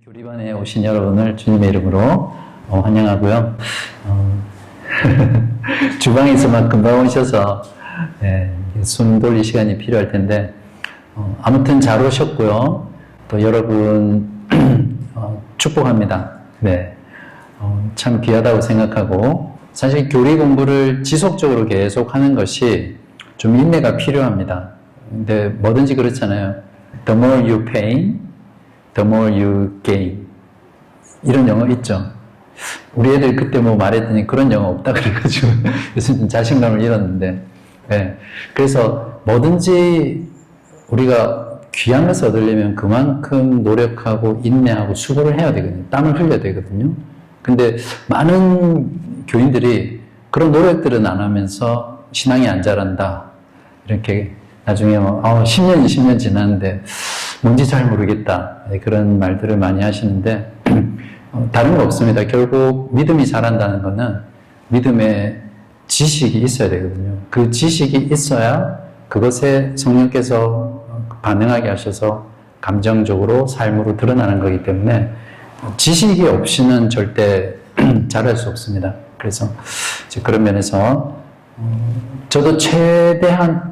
교리반에 오신 여러분을 주님의 이름으로 환영하고요. 주방에서 막 금방 오셔서 숨 돌릴 시간이 필요할 텐데 아무튼 잘 오셨고요. 또 여러분 축복합니다. 네, 참 귀하다고 생각하고 사실 교리 공부를 지속적으로 계속 하는 것이 좀 인내가 필요합니다. 근데 뭐든지 그렇잖아요. The more you pay, the more you gain. 이런 영어 있죠. 우리 애들 그때 뭐 말했더니 그런 영어 없다 그래가지고 요즘 좀 자신감을 잃었는데, 네. 그래서 뭐든지 우리가 귀한 것을 얻으려면 그만큼 노력하고 인내하고 수고를 해야 되거든요. 땀을 흘려야 되거든요. 근데 많은 교인들이 그런 노력들은 안 하면서 신앙이 안 자란다. 이렇게 나중에 10년, 20년 지났는데 뭔지 잘 모르겠다. 그런 말들을 많이 하시는데 다른 거 없습니다. 결국 믿음이 자란다는 거는 믿음의 지식이 있어야 되거든요. 그 지식이 있어야 그것에 성령께서 반응하게 하셔서 감정적으로 삶으로 드러나는 거기 때문에 지식이 없이는 절대 잘할 수 없습니다. 그래서 그런 면에서 저도 최대한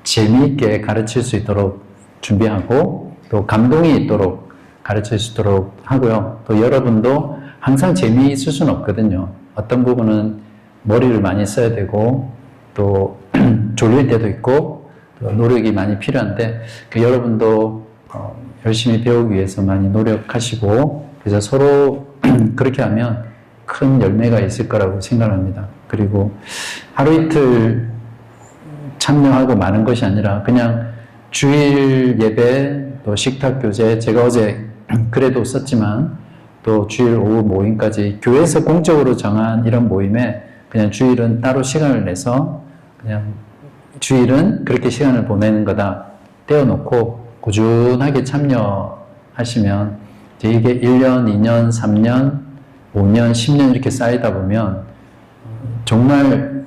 재미있게 가르칠 수 있도록 준비하고 또 감동이 있도록 가르칠 수 있도록 하고요. 또 여러분도 항상 재미있을 수는 없거든요. 어떤 부분은 머리를 많이 써야 되고 또 졸릴 때도 있고 또 노력이 많이 필요한데 여러분도 열심히 배우기 위해서 많이 노력하시고 그래서 서로 그렇게 하면 큰 열매가 있을 거라고 생각합니다. 그리고 하루 이틀 참여하고 마는 것이 아니라 그냥 주일 예배 또 식탁 교제 제가 어제 글에도 썼지만 또 주일 오후 모임까지 교회에서 공적으로 정한 이런 모임에 그냥 주일은 따로 시간을 내서 그냥 주일은 그렇게 시간을 보내는 거다 떼어놓고 꾸준하게 참여하시면 이게 1년, 2년, 3년, 5년, 10년 이렇게 쌓이다 보면 정말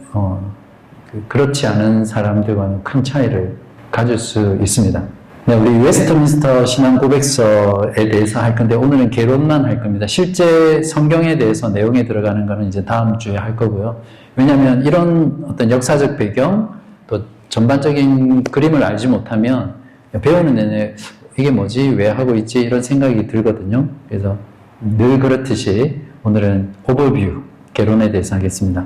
그렇지 않은 사람들과는 큰 차이를 가질 수 있습니다. 네, 우리 웨스트민스터 신앙 고백서에 대해서 할 건데 오늘은 개론만 할 겁니다. 실제 성경에 대해서 내용에 들어가는 거는 이제 다음 주에 할 거고요. 왜냐하면 이런 어떤 역사적 배경 또 전반적인 그림을 알지 못하면 배우는 내내 이게 뭐지? 왜 하고 있지? 이런 생각이 들거든요. 그래서 늘 그렇듯이 오늘은 오버뷰, 개론에 대해서 하겠습니다.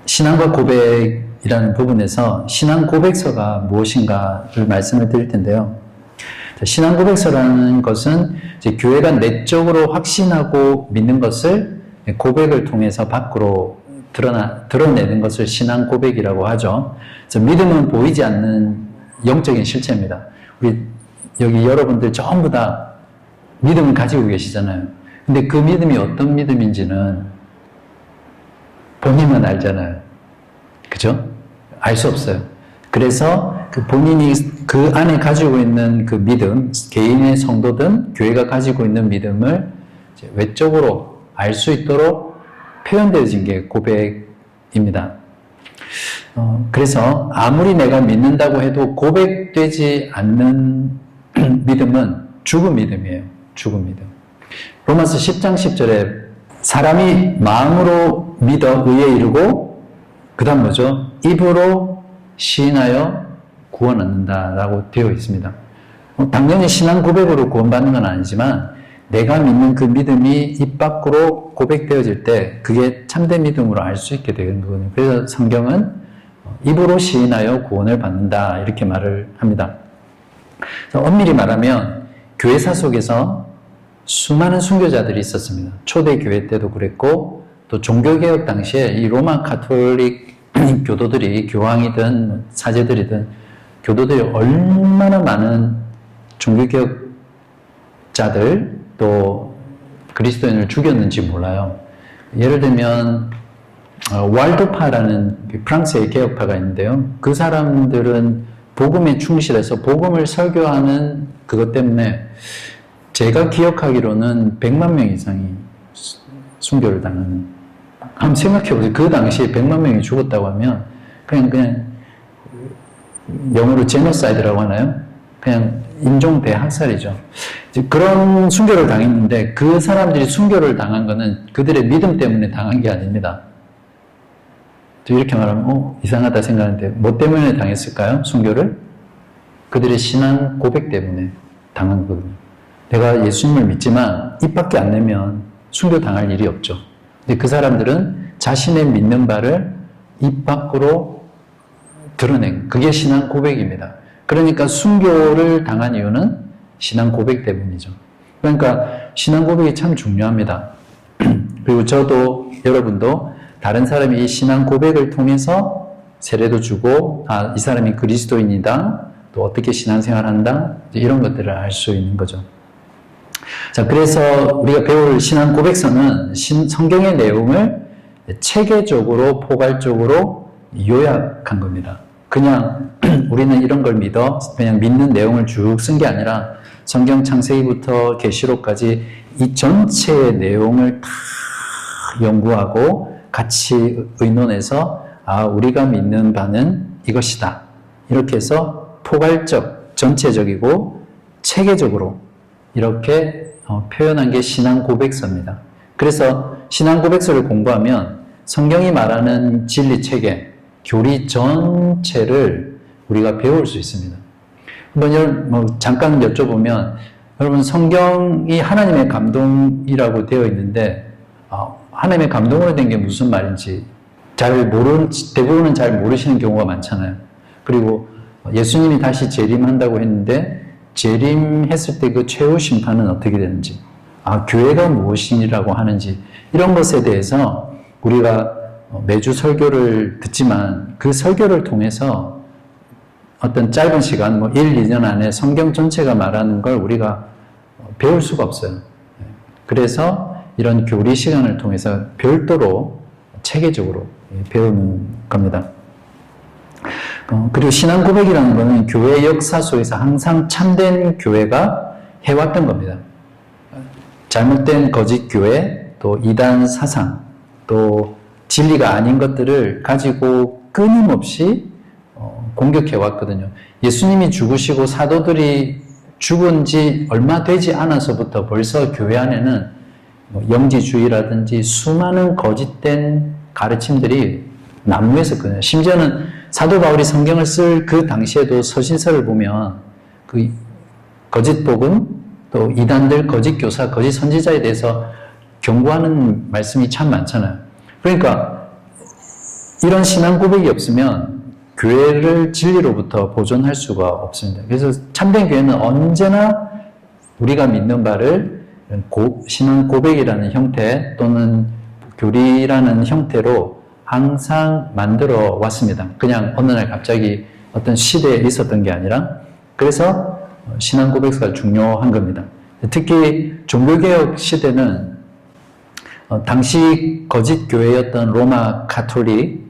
신앙과 고백이라는 부분에서 신앙 고백서가 무엇인가를 말씀을 드릴 텐데요. 신앙 고백서라는 것은 이제 교회가 내적으로 확신하고 믿는 것을 고백을 통해서 밖으로 드러내는 것을 신앙 고백이라고 하죠. 그래서 믿음은 보이지 않는 영적인 실체입니다. 우리 여기 여러분들 전부 다 믿음을 가지고 계시잖아요. 근데 그 믿음이 어떤 믿음인지는 본인만 알잖아요. 그죠? 알 수 없어요. 그래서 그 본인이 그 안에 가지고 있는 그 믿음, 개인의 성도든 교회가 가지고 있는 믿음을 이제 외적으로 알 수 있도록 표현되어진 게 고백입니다. 그래서 아무리 내가 믿는다고 해도 고백되지 않는 믿음은 죽은 믿음이에요. 죽은 믿음. 로마서 10장 10절에 사람이 마음으로 믿어 의에 이르고 그 다음 뭐죠? 입으로 시인하여 구원 얻는다라고 되어 있습니다. 당연히 신앙 고백으로 구원받는 건 아니지만 내가 믿는 그 믿음이 입 밖으로 고백되어질 때 그게 참된 믿음으로 알 수 있게 되는 거거든요. 그래서 성경은 입으로 시인하여 구원을 받는다 이렇게 말을 합니다. 그래서 엄밀히 말하면 교회사 속에서 수많은 순교자들이 있었습니다. 초대 교회 때도 그랬고 또 종교개혁 당시에 이 로마 가톨릭 교도들이 교황이든 사제들이든 교도들이 얼마나 많은 종교개혁자들 또 그리스도인을 죽였는지 몰라요. 예를 들면 왈도파라는 프랑스의 개혁파가 있는데요. 그 사람들은 복음에 충실해서 복음을 설교하는 그것 때문에 제가 기억하기로는 100만 명 이상이 순교를 당하는. 한번 생각해보세요. 그 당시에 100만 명이 죽었다고 하면 그냥 영어로 제노사이드라고 하나요? 그냥 인종 대학살이죠. 그런 순교를 당했는데 그 사람들이 순교를 당한 것은 그들의 믿음 때문에 당한 게 아닙니다. 이렇게 말하면 이상하다 생각하는데 뭐 때문에 당했을까요? 순교를? 그들의 신앙 고백 때문에 당한 거거든요. 내가 예수님을 믿지만 입 밖에 안 내면 순교 당할 일이 없죠. 근데 그 사람들은 자신의 믿는 바를 입 밖으로 드러낸 그게 신앙 고백입니다. 그러니까 순교를 당한 이유는 신앙 고백 때문이죠. 그러니까 신앙 고백이 참 중요합니다. 그리고 저도 여러분도 다른 사람이 이 신앙 고백을 통해서 세례도 주고 이 사람이 그리스도인이다. 또 어떻게 신앙생활한다. 이런 것들을 알 수 있는 거죠. 자, 그래서 우리가 배울 신앙 고백서는 성경의 내용을 체계적으로 포괄적으로 요약한 겁니다. 그냥 우리는 이런 걸 믿어 그냥 믿는 내용을 쭉 쓴 게 아니라 성경 창세기부터 계시록까지 이 전체의 내용을 다 연구하고 같이 의논해서 우리가 믿는 바는 이것이다. 이렇게 해서 포괄적, 전체적이고 체계적으로 이렇게 표현한 게 신앙 고백서입니다. 그래서 신앙 고백서를 공부하면 성경이 말하는 진리 체계, 교리 전체를 우리가 배울 수 있습니다. 한번 잠깐 여쭤보면 여러분 성경이 하나님의 감동이라고 되어 있는데 하나님의 감동으로 된 게 무슨 말인지 대부분은 잘 모르시는 경우가 많잖아요. 그리고 예수님이 다시 재림한다고 했는데 재림했을 때 그 최후 심판은 어떻게 되는지, 교회가 무엇이라고 하는지 이런 것에 대해서 우리가 매주 설교를 듣지만 그 설교를 통해서 어떤 짧은 시간, 1, 2년 안에 성경 전체가 말하는 걸 우리가 배울 수가 없어요. 그래서 이런 교리 시간을 통해서 별도로 체계적으로 배우는 겁니다. 그리고 신앙 고백이라는 것은 교회 역사 속에서 항상 참된 교회가 해왔던 겁니다. 잘못된 거짓 교회, 또 이단 사상, 또 진리가 아닌 것들을 가지고 끊임없이 공격해왔거든요. 예수님이 죽으시고 사도들이 죽은 지 얼마 되지 않아서부터 벌써 교회 안에는 영지주의라든지 수많은 거짓된 가르침들이 난무했었거든요. 심지어는 사도 바울이 성경을 쓸 그 당시에도 서신서를 보면 그 거짓 복음, 또 이단들, 거짓 교사, 거짓 선지자에 대해서 경고하는 말씀이 참 많잖아요. 그러니까 이런 신앙 고백이 없으면 교회를 진리로부터 보존할 수가 없습니다. 그래서 참된 교회는 언제나 우리가 믿는 바를 신앙 고백이라는 형태 또는 교리라는 형태로 항상 만들어 왔습니다. 그냥 어느 날 갑자기 어떤 시대에 있었던 게 아니라, 그래서 신앙 고백서가 중요한 겁니다. 특히 종교개혁 시대는 당시 거짓 교회였던 로마 가톨릭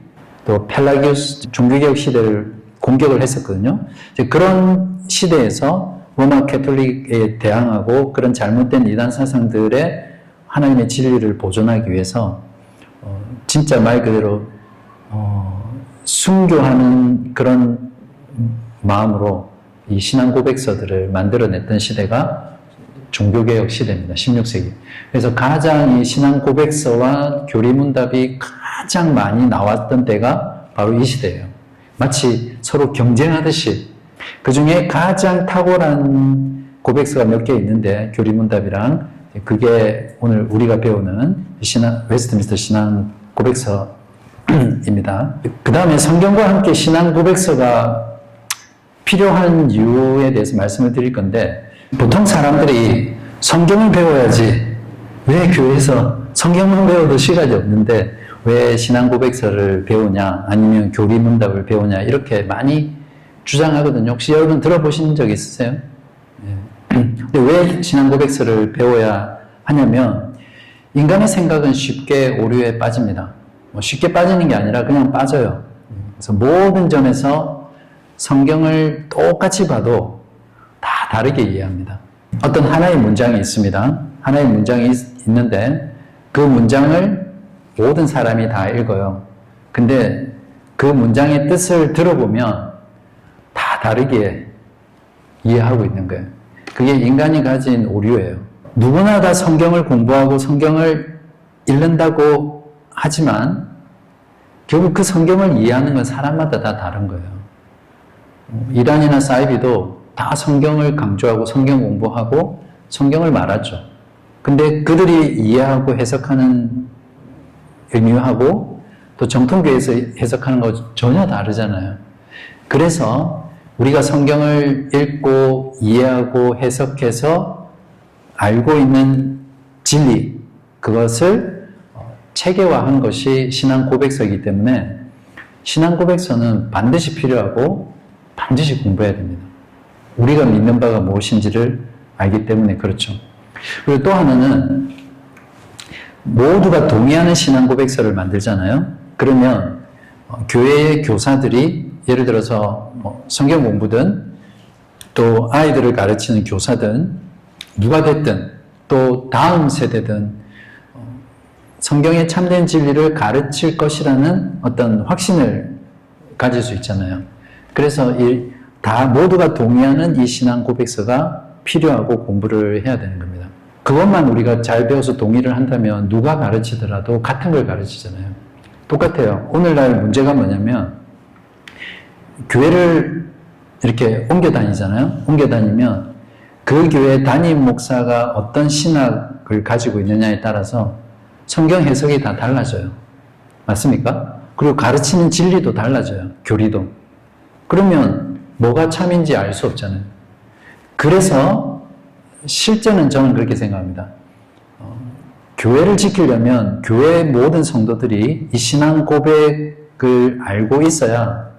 또 펠라기우스 종교개혁 시대를 공격을 했었거든요. 그런 시대에서 로마 가톨릭에 대항하고 그런 잘못된 이단 사상들의 하나님의 진리를 보존하기 위해서 진짜 말 그대로 순교하는 그런 마음으로 이 신앙 고백서들을 만들어냈던 시대가 종교개혁 시대입니다. 16세기. 그래서 가장 이 신앙 고백서와 교리문답이 가장 많이 나왔던 때가 바로 이 시대예요. 마치 서로 경쟁하듯이 그 중에 가장 탁월한 고백서가 몇 개 있는데 교리문답이랑 그게 오늘 우리가 배우는 웨스트민스터 신앙 고백서입니다. 그 다음에 성경과 함께 신앙 고백서가 필요한 이유에 대해서 말씀을 드릴 건데, 보통 사람들이 성경을 배워야지 왜 교회에서 성경만 배워도 시간이 없는데 왜 신앙 고백서를 배우냐 아니면 교리문답을 배우냐 이렇게 많이 주장하거든요. 혹시 여러분 들어보신 적 있으세요? 근데 왜 신앙 고백서를 배워야 하냐면 인간의 생각은 쉽게 오류에 빠집니다. 쉽게 빠지는 게 아니라 그냥 빠져요. 그래서 모든 점에서 성경을 똑같이 봐도 다 다르게 이해합니다. 어떤 하나의 문장이 있습니다. 하나의 문장이 있는데 그 문장을 모든 사람이 다 읽어요. 근데 그 문장의 뜻을 들어보면 다 다르게 이해하고 있는 거예요. 그게 인간이 가진 오류예요. 누구나 다 성경을 공부하고 성경을 읽는다고 하지만 결국 그 성경을 이해하는 건 사람마다 다 다른 거예요. 이란이나 사이비도 다 성경을 강조하고 성경 공부하고 성경을 말하죠. 근데 그들이 이해하고 해석하는 의미하고 또 정통교회에서 해석하는 거 전혀 다르잖아요. 그래서 우리가 성경을 읽고 이해하고 해석해서 알고 있는 진리, 그것을 체계화한 것이 신앙 고백서이기 때문에 신앙 고백서는 반드시 필요하고 반드시 공부해야 됩니다. 우리가 믿는 바가 무엇인지를 알기 때문에 그렇죠. 그리고 또 하나는 모두가 동의하는 신앙 고백서를 만들잖아요. 그러면 교회의 교사들이 예를 들어서 성경 공부든 또 아이들을 가르치는 교사든 누가 됐든 또 다음 세대든 성경의 참된 진리를 가르칠 것이라는 어떤 확신을 가질 수 있잖아요. 그래서 다 모두가 동의하는 이 신앙 고백서가 필요하고 공부를 해야 되는 겁니다. 그것만 우리가 잘 배워서 동의를 한다면 누가 가르치더라도 같은 걸 가르치잖아요. 똑같아요. 오늘날 문제가 뭐냐면 교회를 이렇게 옮겨 다니잖아요. 옮겨 다니면 그 교회 담임 목사가 어떤 신학을 가지고 있느냐에 따라서 성경 해석이 다 달라져요. 맞습니까? 그리고 가르치는 진리도 달라져요. 교리도. 그러면 뭐가 참인지 알 수 없잖아요. 그래서 실제는 저는 그렇게 생각합니다. 교회를 지키려면 교회의 모든 성도들이 이 신앙 고백을 알고 있어야,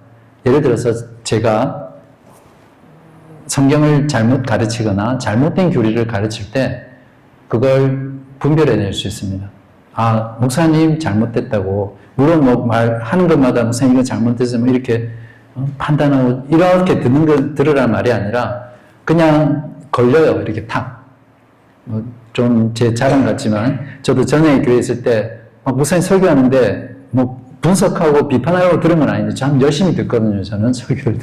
예를 들어서 제가 성경을 잘못 가르치거나 잘못된 교리를 가르칠 때 그걸 분별해낼 수 있습니다. 아, 목사님 잘못됐다고. 물론 뭐 말하는 것마다 목사님 이거 잘못됐으면 뭐 이렇게 판단하고 이렇게 들으란 말이 아니라 그냥 걸려요. 이렇게 탁. 좀 제 자랑 같지만 저도 전에 교회 있을 때 목사님 설교하는데 뭐 분석하고 비판하려고 들은 건 아닌데 참 열심히 듣거든요. 저는 설교를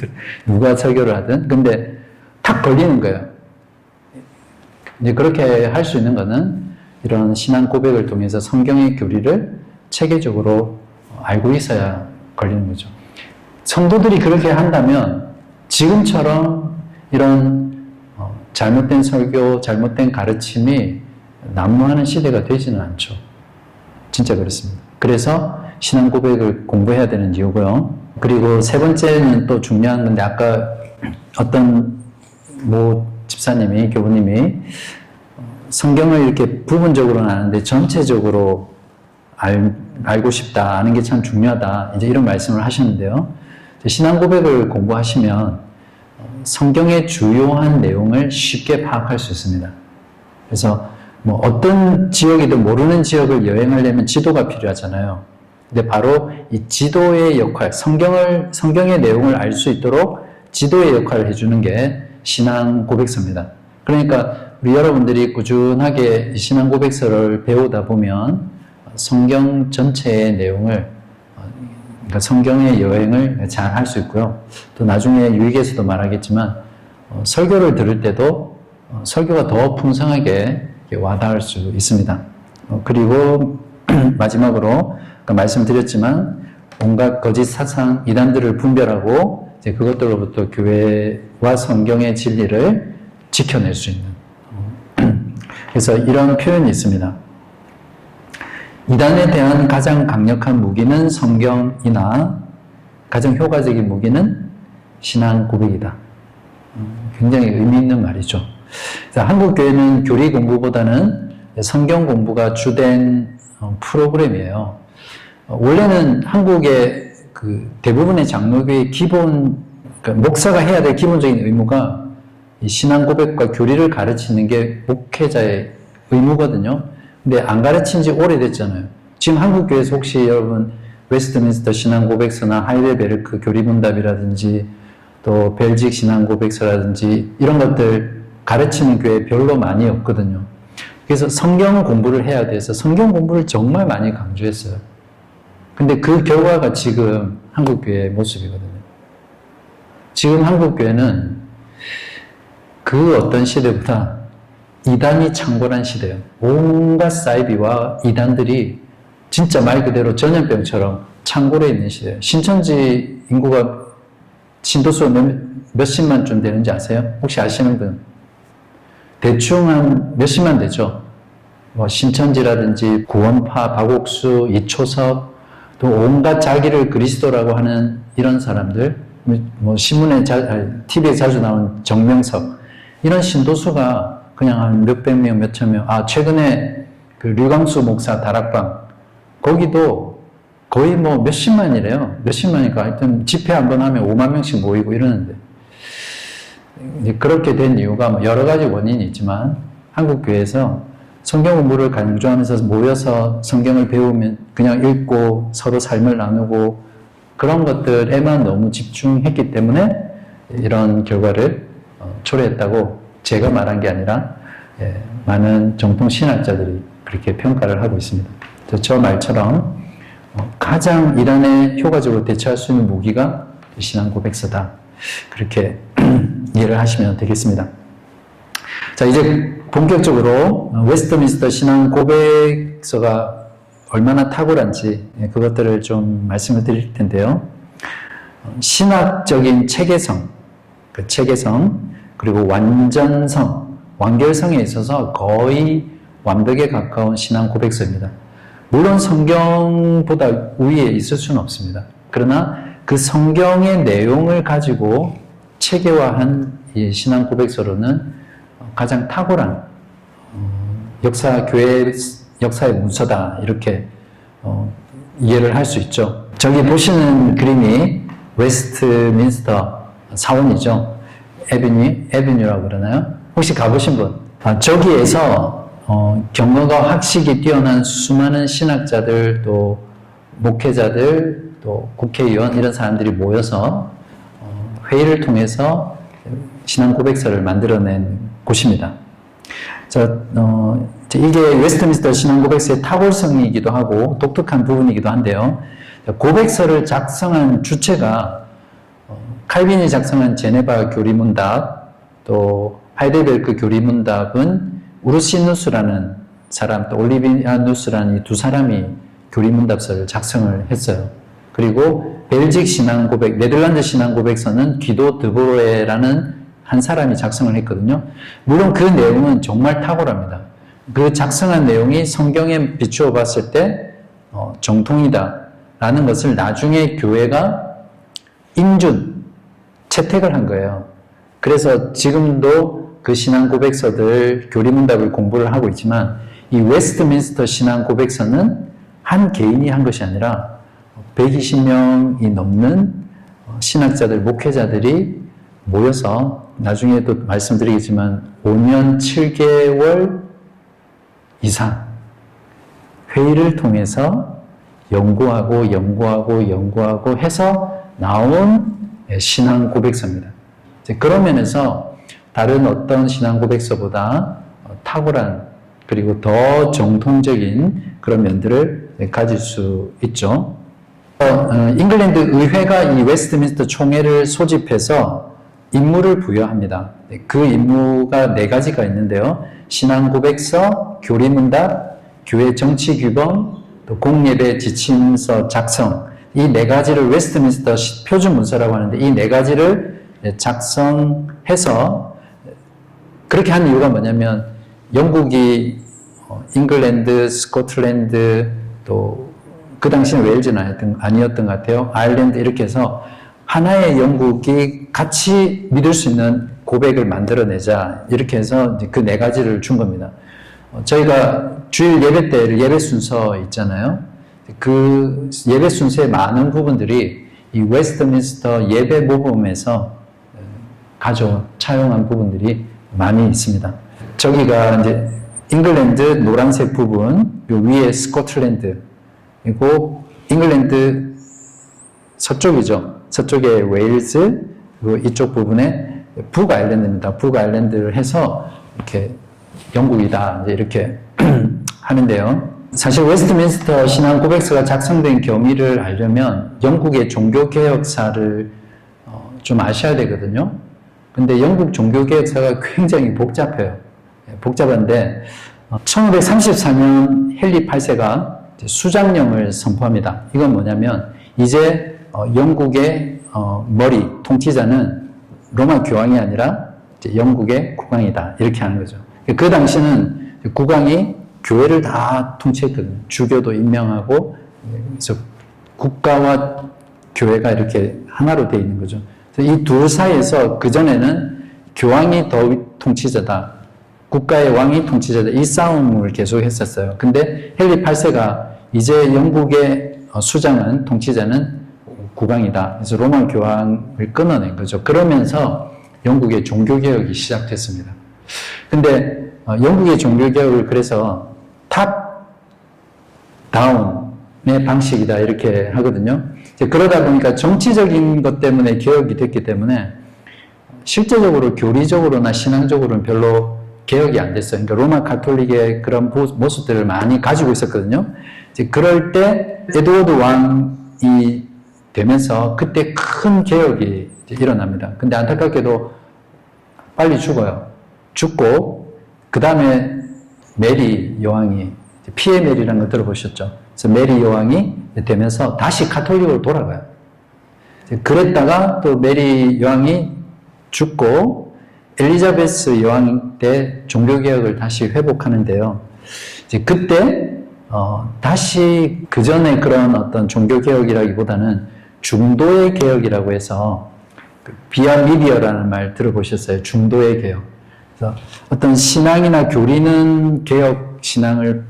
누가 설교를 하든. 근데 탁 걸리는 거예요. 이제 그렇게 할 수 있는 거는 이런 신앙 고백을 통해서 성경의 교리를 체계적으로 알고 있어야 걸리는 거죠. 성도들이 그렇게 한다면 지금처럼 이런 잘못된 설교, 잘못된 가르침이 난무하는 시대가 되지는 않죠. 진짜 그렇습니다. 그래서 신앙 고백을 공부해야 되는 이유고요. 그리고 세 번째는 또 중요한 건데 아까 어떤 집사님이, 교부님이 성경을 이렇게 부분적으로는 아는데 전체적으로 알고 싶다, 아는 게 참 중요하다, 이제 이런 말씀을 하셨는데요. 신앙 고백을 공부하시면 성경의 주요한 내용을 쉽게 파악할 수 있습니다. 그래서 뭐 어떤 지역이든 모르는 지역을 여행하려면 지도가 필요하잖아요. 근데 바로 이 지도의 역할, 성경의 내용을 알 수 있도록 지도의 역할을 해주는 게 신앙 고백서입니다. 그러니까 우리 여러분들이 꾸준하게 신앙 고백서를 배우다 보면 성경 전체의 내용을, 그러니까 성경의 여행을 잘 할 수 있고요. 또 나중에 유익에서도 말하겠지만 설교를 들을 때도 설교가 더 풍성하게 와닿을 수 있습니다. 그리고 마지막으로 말씀드렸지만 온갖 거짓 사상, 이단들을 분별하고 이제 그것들로부터 교회와 성경의 진리를 지켜낼 수 있는. 그래서 이런 표현이 있습니다. 이단에 대한 가장 강력한 무기는 성경이나 가장 효과적인 무기는 신앙 고백이다. 굉장히 의미 있는 말이죠. 한국 교회는 교리 공부보다는 성경 공부가 주된 프로그램이에요. 원래는 한국의 그 대부분의 장로교의 그러니까 목사가 해야 될 기본적인 의무가 이 신앙 고백과 교리를 가르치는 게 목회자의 의무거든요. 근데 안 가르친 지 오래됐잖아요. 지금 한국 교회에서 혹시 여러분 웨스트민스터 신앙 고백서나 하이델베르크 교리문답이라든지 또 벨직 신앙 고백서라든지 이런 것들 가르치는 교회 별로 많이 없거든요. 그래서 성경 공부를 해야 돼서 성경 공부를 정말 많이 강조했어요. 근데 그 결과가 지금 한국 교회의 모습이거든요. 지금 한국 교회는 그 어떤 시대보다 이단이 창궐한 시대예요. 온갖 사이비와 이단들이 진짜 말 그대로 전염병처럼 창궐해 있는 시대예요. 신천지 인구가 신도수가 몇십만쯤 되는지 아세요? 혹시 아시는 분? 대충 한 몇십만 되죠. 뭐 신천지라든지 구원파, 박옥수, 이초섭, 또 온갖 자기를 그리스도라고 하는 이런 사람들, 뭐 신문에 TV에 자주 나온 정명석, 이런 신도수가 그냥 한 몇백 명, 몇천 명. 최근에 그 류광수 목사 다락방, 거기도 거의 뭐 몇십만이래요. 몇십만이니까 하여튼 집회 한번 하면 5만 명씩 모이고 이러는데, 그렇게 된 이유가 뭐 여러 가지 원인이 있지만, 한국 교회에서 성경 공부를 강조하면서 모여서 성경을 배우면 그냥 읽고 서로 삶을 나누고 그런 것들에만 너무 집중했기 때문에 이런 결과를 초래했다고 제가 말한 게 아니라 많은 정통 신학자들이 그렇게 평가를 하고 있습니다. 저 말처럼 가장 이란에 효과적으로 대처할 수 있는 무기가 신앙 고백서다. 그렇게 이해를 하시면 되겠습니다. 자, 이제 본격적으로 웨스트민스터 신앙 고백서가 얼마나 탁월한지 그것들을 좀 말씀을 드릴 텐데요. 신학적인 체계성, 그 체계성, 그리고 완전성, 완결성에 있어서 거의 완벽에 가까운 신앙 고백서입니다. 물론 성경보다 위에 있을 수는 없습니다. 그러나 그 성경의 내용을 가지고 체계화한 이 신앙 고백서로는 가장 탁월한 교회 역사의 문서다, 이렇게 이해를 할 수 있죠. 저기 보시는 그림이 웨스트민스터 사원이죠. 에비뉴라고 그러나요? 혹시 가보신 분? 저기에서 경험과 학식이 뛰어난 수많은 신학자들, 또 목회자들, 또 국회의원, 이런 사람들이 모여서 회의를 통해서 신앙 고백서를 만들어낸 곳입니다. 이게 웨스트민스터 신앙 고백서의 탁월성이기도 하고 독특한 부분이기도 한데요. 고백서를 작성한 주체가 칼빈이 작성한 제네바 교리문답, 또 하이델베르크 교리문답은 우르시누스라는 사람, 또 올리비아누스라는 이 두 사람이 교리문답서를 작성을 했어요. 그리고 벨직 신앙 고백, 네덜란드 신앙 고백서는 기도 드보로에라는 한 사람이 작성을 했거든요. 물론 그 내용은 정말 탁월합니다. 그 작성한 내용이 성경에 비추어 봤을 때 정통이다라는 것을 나중에 교회가 채택을 한 거예요. 그래서 지금도 그 신앙 고백서들, 교리문답을 공부를 하고 있지만, 이 웨스트민스터 신앙 고백서는 한 개인이 한 것이 아니라 120명이 넘는 신학자들, 목회자들이 모여서 나중에도 말씀드리겠지만 5년 7개월 이상 회의를 통해서 연구하고 해서 나온 신앙 고백서입니다. 그런 면에서 다른 어떤 신앙 고백서보다 탁월한, 그리고 더 정통적인 그런 면들을 가질 수 있죠. 잉글랜드 의회가 이 웨스트민스터 총회를 소집해서 임무를 부여합니다. 그 임무가 4가지가 있는데요. 신앙 고백서, 교리문답, 교회 정치 규범, 또 공예배 지침서 작성. 이 4가지를 웨스트민스터 표준 문서라고 하는데, 이 4가지를 작성해서, 그렇게 한 이유가 뭐냐면 영국이 잉글랜드, 스코틀랜드, 또 그 당시는 웨일즈는 아니었던 것 같아요. 아일랜드, 이렇게 해서 하나의 영국이 같이 믿을 수 있는 고백을 만들어내자, 이렇게 해서 그 4가지를 준 겁니다. 저희가 주일 예배 때 예배 순서 있잖아요. 그 예배 순서의 많은 부분들이 이 웨스트민스터 예배 모범에서 차용한 부분들이 많이 있습니다. 저기가 이제 잉글랜드 노란색 부분, 요 위에 스코틀랜드, 그리고 잉글랜드 서쪽이죠. 서쪽에 웨일즈, 그리고 이쪽 부분에 북아일랜드입니다. 북아일랜드를 해서 이렇게 영국이다, 이렇게 하는데요. 사실 웨스트민스터 신앙 고백서가 작성된 경위를 알려면 영국의 종교개혁사를 좀 아셔야 되거든요. 근데 영국 종교개혁사가 굉장히 복잡해요. 복잡한데 1534년 헨리 8세가 수장령을 선포합니다. 이건 뭐냐면 이제 영국의 머리 통치자는 로마 교황이 아니라 영국의 국왕이다. 이렇게 하는 거죠. 그 당시는 국왕이 교회를 다 통치했거든요. 주교도 임명하고 그래서 국가와 교회가 이렇게 하나로 되어 있는 거죠. 이 둘 사이에서 그전에는 교황이 더 통치자다. 국가의 왕이 통치자다. 이 싸움을 계속 했었어요. 근데 헨리 8세가 이제 영국의 수장은, 통치자는 국왕이다. 그래서 로마 교황을 끊어낸 거죠. 그러면서 영국의 종교개혁이 시작됐습니다. 근데 영국의 종교개혁을 그래서 탑 다운의 방식이다 이렇게 하거든요. 그러다 보니까 정치적인 것 때문에 개혁이 됐기 때문에 실제적으로 교리적으로나 신앙적으로는 별로 개혁이 안 됐어요. 그러니까 로마 가톨릭의 그런 모습들을 많이 가지고 있었거든요. 이제 그럴 때 에드워드 왕이 되면서 그때 큰 개혁이 일어납니다. 근데 안타깝게도 빨리 죽어요. 죽고 그 다음에 메리 여왕이, 피에 메리라는 거 들어보셨죠? 그래서 메리 여왕이 되면서 다시 가톨릭으로 돌아가요. 그랬다가 또 메리 여왕이 죽고 엘리자베스 여왕 때 종교개혁을 다시 회복하는데요. 이제 그때 다시 그 전에 그런 어떤 종교개혁이라기보다는 중도의 개혁이라고 해서 비아 미디어라는 말 들어보셨어요? 중도의 개혁. 그래서 어떤 신앙이나 교리는 개혁 신앙을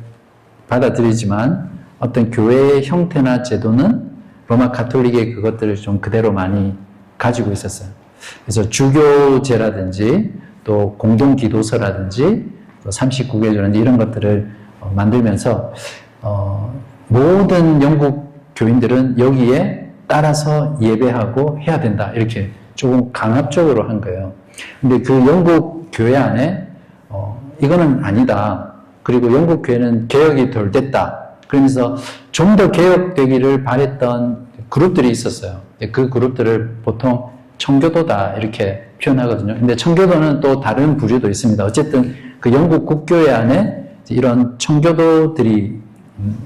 받아들이지만 어떤 교회의 형태나 제도는 로마 가톨릭의 그것들을 좀 그대로 많이 가지고 있었어요. 그래서 주교제라든지 또 공동기도서라든지 또 39개조라든지 이런 것들을 만들면서 모든 영국 교인들은 여기에 따라서 예배하고 해야 된다. 이렇게 조금 강압적으로 한 거예요. 근데 그 영국 교회 안에 이거는 아니다. 그리고 영국 교회는 개혁이 덜 됐다. 그러면서 좀 더 개혁되기를 바랬던 그룹들이 있었어요. 그 그룹들을 보통 청교도다 이렇게 표현하거든요. 근데 청교도는 또 다른 부류도 있습니다. 어쨌든 그 영국 국교회 안에 이런 청교도들이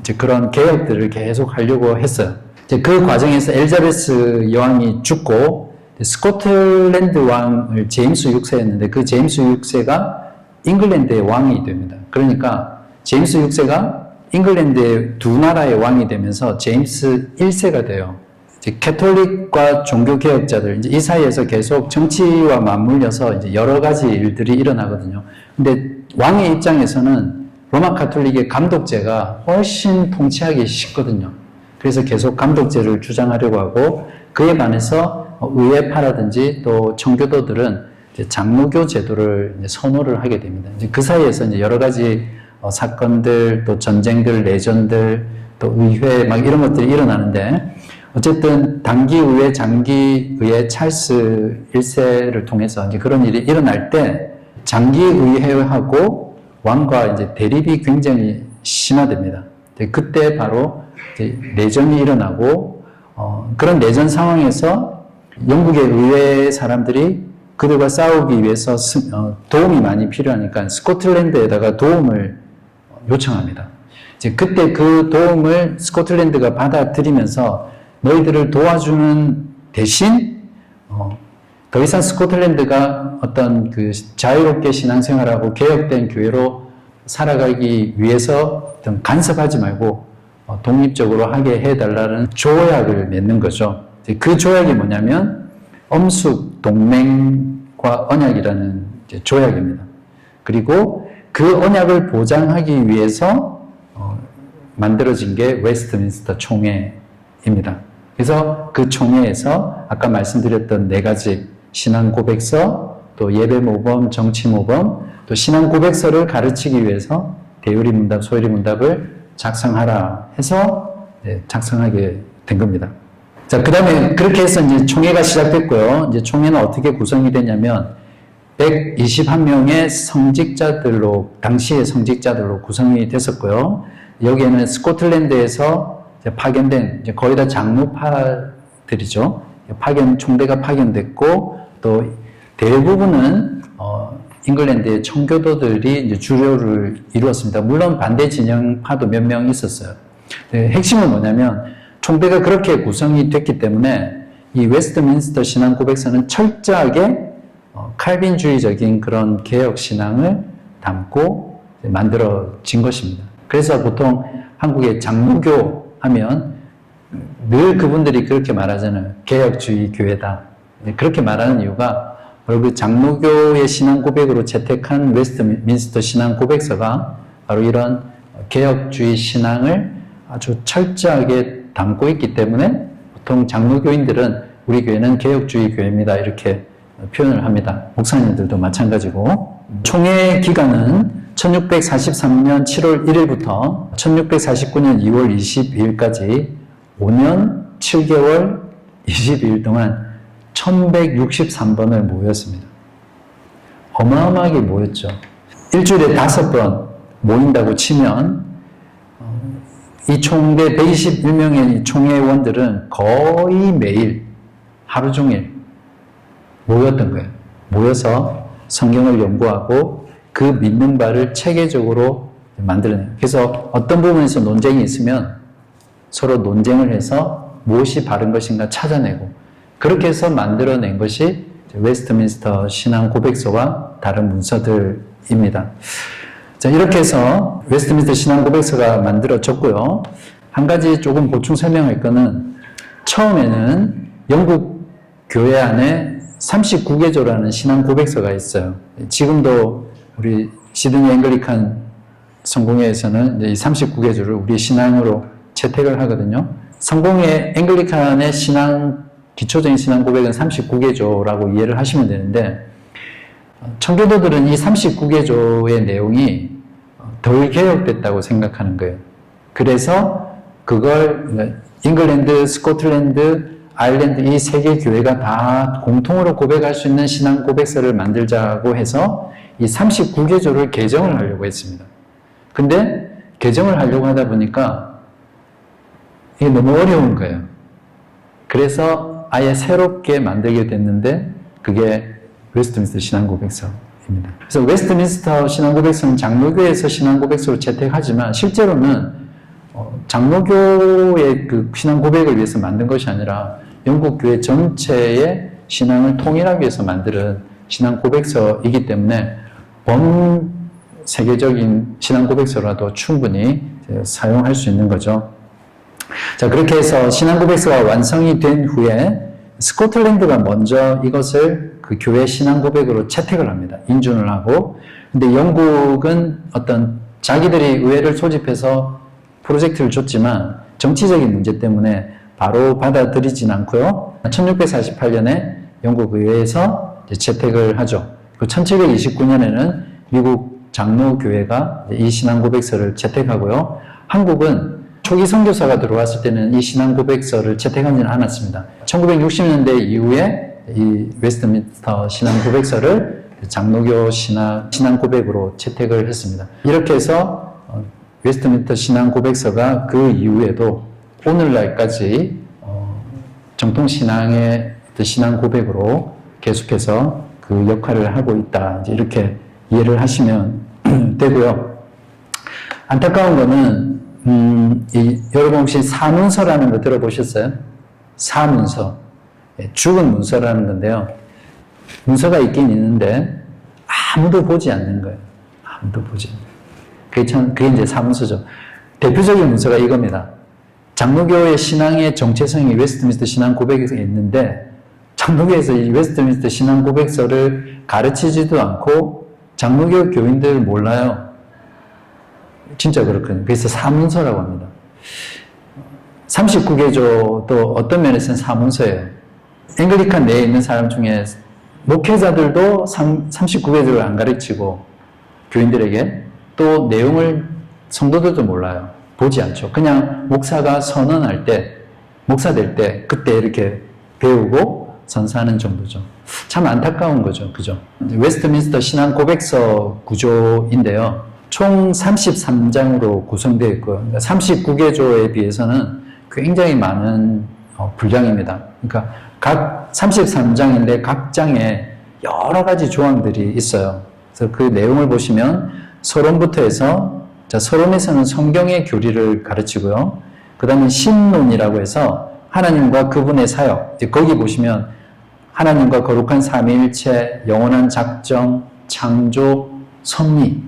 이제 그런 개혁들을 계속 하려고 했어요. 이제 그 과정에서 엘리자베스 여왕이 죽고 스코틀랜드 왕을 제임스 6세였는데 그 제임스 6세가 잉글랜드의 왕이 됩니다. 그러니까 제임스 6세가 잉글랜드의 두 나라의 왕이 되면서 제임스 1세가 돼요. 이제 캐톨릭과 종교개혁자들, 이제 이 사이에서 계속 정치와 맞물려서 이제 여러 가지 일들이 일어나거든요. 근데 왕의 입장에서는 로마 가톨릭의 감독제가 훨씬 통치하기 쉽거든요. 그래서 계속 감독제를 주장하려고 하고 그에 반해서 의회파라든지 또 청교도들은 이제 장로교 제도를 이제 선호를 하게 됩니다. 이제 그 사이에서 이제 여러 가지 사건들, 또 전쟁들, 내전들, 또 의회 막 이런 것들이 일어나는데 어쨌든 단기의회, 장기의회 찰스 1세를 통해서 이제 그런 일이 일어날 때 장기의회하고 왕과 이제 대립이 굉장히 심화됩니다. 그때 바로 이제 내전이 일어나고 그런 내전 상황에서 영국의 의회 사람들이 그들과 싸우기 위해서 도움이 많이 필요하니까 스코틀랜드에다가 도움을 요청합니다. 이제 그때 그 도움을 스코틀랜드가 받아들이면서 너희들을 도와주는 대신 더 이상 스코틀랜드가 어떤 그 자유롭게 신앙생활하고 개혁된 교회로 살아가기 위해서 어떤 간섭하지 말고 독립적으로 하게 해달라는 조약을 맺는 거죠. 그 조약이 뭐냐면 엄숙 동맹과 언약이라는 조약입니다. 그리고 그 언약을 보장하기 위해서 만들어진 게 웨스트민스터 총회입니다. 그래서 그 총회에서 아까 말씀드렸던 네 가지 신앙 고백서, 또 예배 모범, 정치 모범, 또 신앙 고백서를 가르치기 위해서 대유리 문답, 소유리 문답을 작성하라 해서 작성하게 된 겁니다. 자, 그 다음에 그렇게 해서 이제 총회가 시작됐고요. 이제 총회는 어떻게 구성이 되냐면 121명의 성직자들로, 당시의 성직자들로 구성이 됐었고요. 여기에는 스코틀랜드에서 파견된, 이제 거의 다 장로파들이죠. 총대가 파견됐고, 또 대부분은 잉글랜드의 청교도들이 이제 주류를 이루었습니다. 물론 반대 진영파도 몇 명 있었어요. 핵심은 뭐냐면 총회가 그렇게 구성이 됐기 때문에 이 웨스트민스터 신앙 고백서는 철저하게 칼빈주의적인 그런 개혁 신앙을 담고 만들어진 것입니다. 그래서 보통 한국의 장로교 하면 늘 그분들이 그렇게 말하잖아요. 개혁주의 교회다. 그렇게 말하는 이유가 바로 그 장로교의 신앙 고백으로 채택한 웨스트민스터 신앙 고백서가 바로 이런 개혁주의 신앙을 아주 철저하게 담고 있기 때문에 보통 장로교인들은 우리 교회는 개혁주의 교회입니다. 이렇게 표현을 합니다. 목사님들도 마찬가지고. 총회 기간은 1643년 7월 1일부터 1649년 2월 22일까지 5년 7개월 22일 동안 1163번을 모였습니다. 어마어마하게 모였죠. 일주일에 5번 모인다고 치면 이 총대 121명의 총회원들은 거의 매일 하루 종일 모였던 거예요. 모여서 성경을 연구하고 그 믿는 바를 체계적으로 만들어내요. 그래서 어떤 부분에서 논쟁이 있으면 서로 논쟁을 해서 무엇이 바른 것인가 찾아내고 그렇게 해서 만들어낸 것이 웨스트민스터 신앙 고백서와 다른 문서들입니다. 자, 이렇게 해서 웨스트민스터 신앙 고백서가 만들어졌고요. 한 가지 조금 보충 설명할 거는 처음에는 영국 교회 안에 39개조라는 신앙 고백서가 있어요. 지금도 우리 시드니 앵글리칸 성공회에서는 이 39개조를 우리 신앙으로 채택을 하거든요. 성공회 앵글리칸의 기초적인 신앙 고백은 39개조라고 이해를 하시면 되는데 청교도들은 이 39개조의 내용이 덜 개혁됐다고 생각하는 거예요. 그래서 그걸 잉글랜드, 스코틀랜드, 아일랜드 이 세 개 교회가 다 공통으로 고백할 수 있는 신앙 고백서를 만들자고 해서 이 39개조를 개정을 하려고 했습니다. 근데 개정을 하려고 하다 보니까 이게 너무 어려운 거예요. 그래서 아예 새롭게 만들게 됐는데 그게 웨스트민스터 신앙고백서입니다. 그래서 웨스트민스터 신앙고백서는 장로교에서 신앙고백서로 채택하지만 실제로는 장로교의 그 신앙고백을 위해서 만든 것이 아니라 영국 교회 전체의 신앙을 통일하기 위해서 만든 신앙고백서이기 때문에 범세계적인 신앙고백서라도 충분히 사용할 수 있는 거죠. 자, 그렇게 해서 신앙고백서가 완성이 된 후에 스코틀랜드가 먼저 이것을 그 교회 신앙고백으로 채택을 합니다. 인준을 하고. 근데 영국은 어떤 자기들이 의회를 소집해서 프로젝트를 줬지만 정치적인 문제 때문에 바로 받아들이진 않고요. 1648년에 영국 의회에서 채택을 하죠. 그 1729년에는 미국 장로교회가 이 신앙고백서를 채택하고요. 한국은 초기 선교사가 들어왔을 때는 이 신앙고백서를 채택하지는 않았습니다. 1960년대 이후에 이 웨스트민스터 신앙고백서를 장로교 신앙고백으로 채택을 했습니다. 이렇게 해서 웨스트민스터 신앙고백서가 그 이후에도 오늘날까지 정통신앙의 신앙고백으로 계속해서 그 역할을 하고 있다. 이렇게 이해를 하시면 되고요. 안타까운 거는 여러분 혹시 사문서라는 거 들어보셨어요? 사문서. 죽은 문서라는 건데요. 문서가 있긴 있는데 아무도 보지 않는 거예요. 아무도 보지 않는. 그게 이제 사문서죠. 대표적인 문서가 이겁니다. 장로교의 신앙의 정체성이 웨스트민스터 신앙 고백에서 있는데 장로교에서 이 웨스트민스터 신앙 고백서를 가르치지도 않고 장로교 교인들 몰라요. 진짜 그렇거든요. 그래서 사문서라고 합니다. 39개조도 어떤 면에서는 사문서예요. 앵글리칸 내에 있는 사람 중에 목회자들도 39개조를 안 가르치고 교인들에게 또 내용을 성도들도 몰라요. 보지 않죠. 그냥 목사가 선언할 때, 목사 될 때 그때 이렇게 배우고 선사하는 정도죠. 참 안타까운 거죠. 그죠? 웨스트민스터 신앙 고백서 구조인데요. 총 33장으로 구성되어 있고요. 39개조에 비해서는 굉장히 많은 분량입니다. 그러니까 각 33장인데 각 장에 여러 가지 조항들이 있어요. 그래서 그 내용을 보시면 서론부터 해서, 자, 서론에서는 성경의 교리를 가르치고요. 그 다음에 신론이라고 해서 하나님과 그분의 사역, 이제 거기 보시면 하나님과 거룩한 삼위일체, 영원한 작정, 창조, 섭리,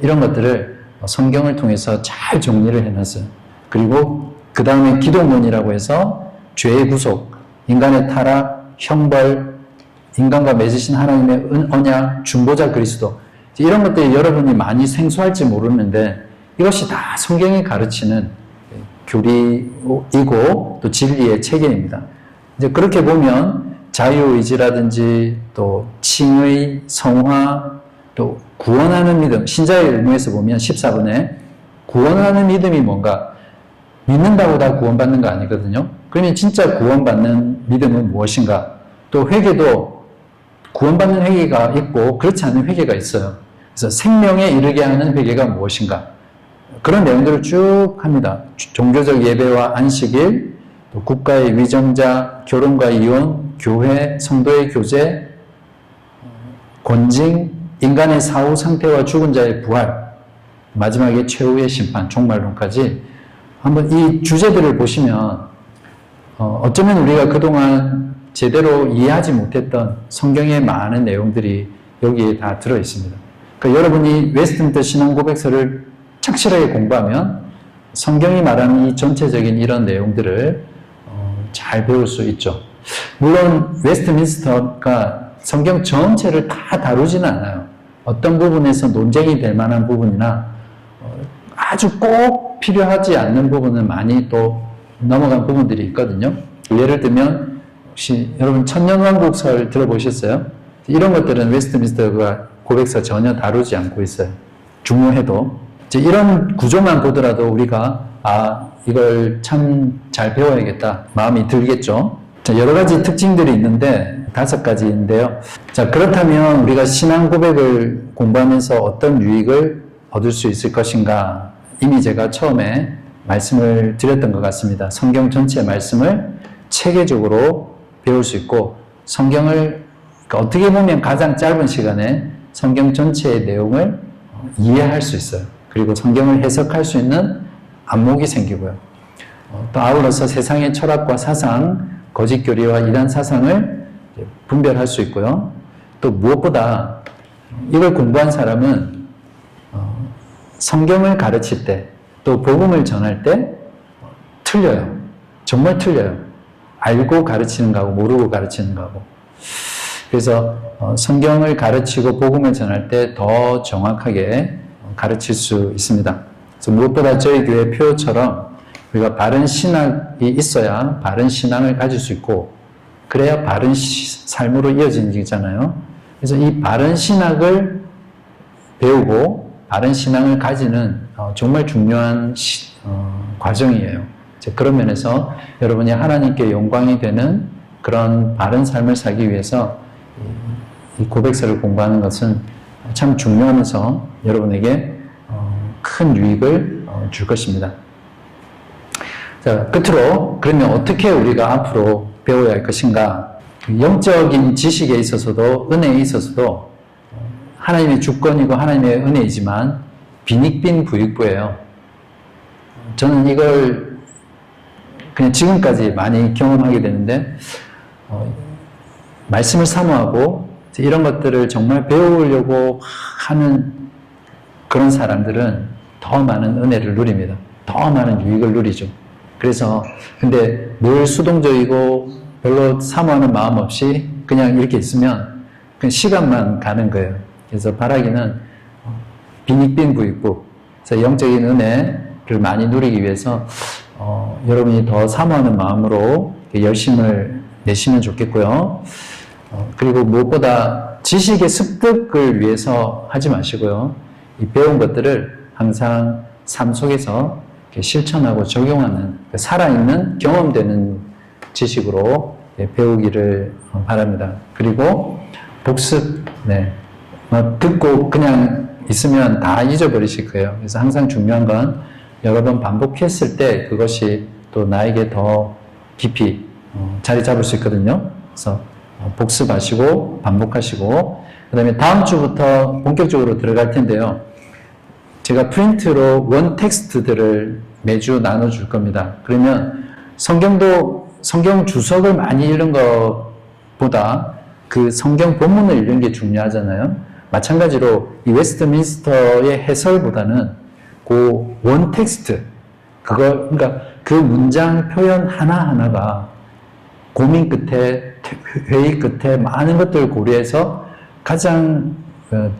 이런 것들을 성경을 통해서 잘 정리를 해놨어요. 그리고 그 다음에 기독론이라고 해서 죄의 구속, 인간의 타락, 형벌, 인간과 맺으신 하나님의 언약, 중보자 그리스도, 이런 것들이 여러분이 많이 생소할지 모르는데 이것이 다 성경이 가르치는 교리이고 또 진리의 체계입니다. 이제 그렇게 보면 자유의지라든지 또 칭의, 성화, 또 구원하는 믿음, 신자의 의무에서 보면 14번에 구원하는 믿음이 뭔가? 믿는다고 다 구원받는 거 아니거든요. 그러면 진짜 구원받는 믿음은 무엇인가? 또 회개도 구원받는 회개가 있고 그렇지 않은 회개가 있어요. 그래서 생명에 이르게 하는 회개가 무엇인가? 그런 내용들을 쭉 합니다. 종교적 예배와 안식일, 또 국가의 위정자, 결혼과 이혼, 교회, 성도의 교제, 권징, 인간의 사후 상태와 죽은 자의 부활, 마지막에 최후의 심판, 종말론까지 한번 이 주제들을 보시면 어쩌면 우리가 그동안 제대로 이해하지 못했던 성경의 많은 내용들이 여기에 다 들어 있습니다. 그러니까 여러분이 웨스트민스터 신앙고백서를 착실하게 공부하면 성경이 말하는 이 전체적인 이런 내용들을 잘 배울 수 있죠. 물론 웨스트민스터가 성경 전체를 다 다루지는 않아요. 어떤 부분에서 논쟁이 될 만한 부분이나 아주 꼭 필요하지 않는 부분은 많이 또 넘어간 부분들이 있거든요. 예를 들면 혹시 여러분 천년왕국설 들어보셨어요? 이런 것들은 웨스트민스터가 고백서 전혀 다루지 않고 있어요. 중요해도 이제 이런 구조만 보더라도 우리가 이걸 참 잘 배워야겠다 마음이 들겠죠. 자, 여러 가지 특징들이 있는데 5가지인데요. 자, 그렇다면 우리가 신앙 고백을 공부하면서 어떤 유익을 얻을 수 있을 것인가? 이미 제가 처음에 말씀을 드렸던 것 같습니다. 성경 전체 말씀을 체계적으로 배울 수 있고 성경을 어떻게 보면 가장 짧은 시간에 성경 전체의 내용을 이해할 수 있어요. 그리고 성경을 해석할 수 있는 안목이 생기고요. 또 아울러서 세상의 철학과 사상, 거짓 교리와 이단 사상을 분별할 수 있고요. 또 무엇보다 이걸 공부한 사람은 성경을 가르칠 때, 또 복음을 전할 때 틀려요. 정말 틀려요. 알고 가르치는 거하고 모르고 가르치는 거하고. 그래서 성경을 가르치고 복음을 전할 때 더 정확하게 가르칠 수 있습니다. 그래서 무엇보다 저희 교회 표처럼 우리가 바른 신학이 있어야 바른 신앙을 가질 수 있고 그래야 바른 삶으로 이어지는 거잖아요. 그래서 이 바른 신학을 배우고 바른 신앙을 가지는 정말 중요한 과정이에요. 그런 면에서 여러분이 하나님께 영광이 되는 그런 바른 삶을 살기 위해서 이 고백서를 공부하는 것은 참 중요하면서 여러분에게 큰 유익을 줄 것입니다. 자, 끝으로 그러면 어떻게 우리가 앞으로 배워야 할 것인가? 영적인 지식에 있어서도 은혜에 있어서도 하나님의 주권이고 하나님의 은혜이지만 빈익빈 부익부예요. 저는 이걸 그냥 지금까지 많이 경험하게 되는데 말씀을 사모하고 이런 것들을 정말 배우려고 하는 그런 사람들은 더 많은 은혜를 누립니다. 더 많은 유익을 누리죠. 그래서 근데 늘 수동적이고 별로 사모하는 마음 없이 그냥 이렇게 있으면 그냥 시간만 가는 거예요. 그래서 바라기는 빈익빈 부익부. 그래서 영적인 은혜를 많이 누리기 위해서 여러분이 더 사모하는 마음으로 열심을 내시면 좋겠고요. 그리고 무엇보다 지식의 습득을 위해서 하지 마시고요. 이 배운 것들을 항상 삶 속에서 실천하고 적용하는 살아있는 경험되는 지식으로 배우기를 바랍니다. 그리고 복습, 듣고 그냥 있으면 다 잊어버리실 거예요. 그래서 항상 중요한 건 여러 번 반복했을 때 그것이 또 나에게 더 깊이 자리 잡을 수 있거든요. 그래서 복습하시고 반복하시고 그 다음에 다음 주부터 본격적으로 들어갈 텐데요. 제가 프린트로 원 텍스트들을 매주 나눠줄 겁니다. 그러면 성경 주석을 많이 읽는 것보다 그 성경 본문을 읽는 게 중요하잖아요. 마찬가지로 이 웨스트민스터의 해설보다는 그 원 텍스트 그러니까 그 문장 표현 하나하나가 고민 끝에 회의 끝에 많은 것들을 고려해서 가장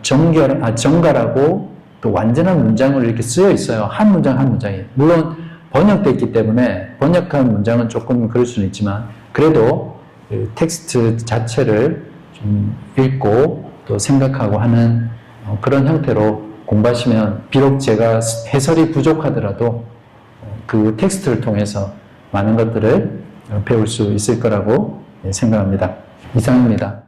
정갈하고 또 완전한 문장으로 이렇게 쓰여 있어요. 한 문장 한 문장이. 물론 번역되어 있기 때문에 번역한 문장은 조금 그럴 수는 있지만 그래도 텍스트 자체를 좀 읽고 또 생각하고 하는 그런 형태로 공부하시면 비록 제가 해설이 부족하더라도 그 텍스트를 통해서 많은 것들을 배울 수 있을 거라고 생각합니다. 이상입니다.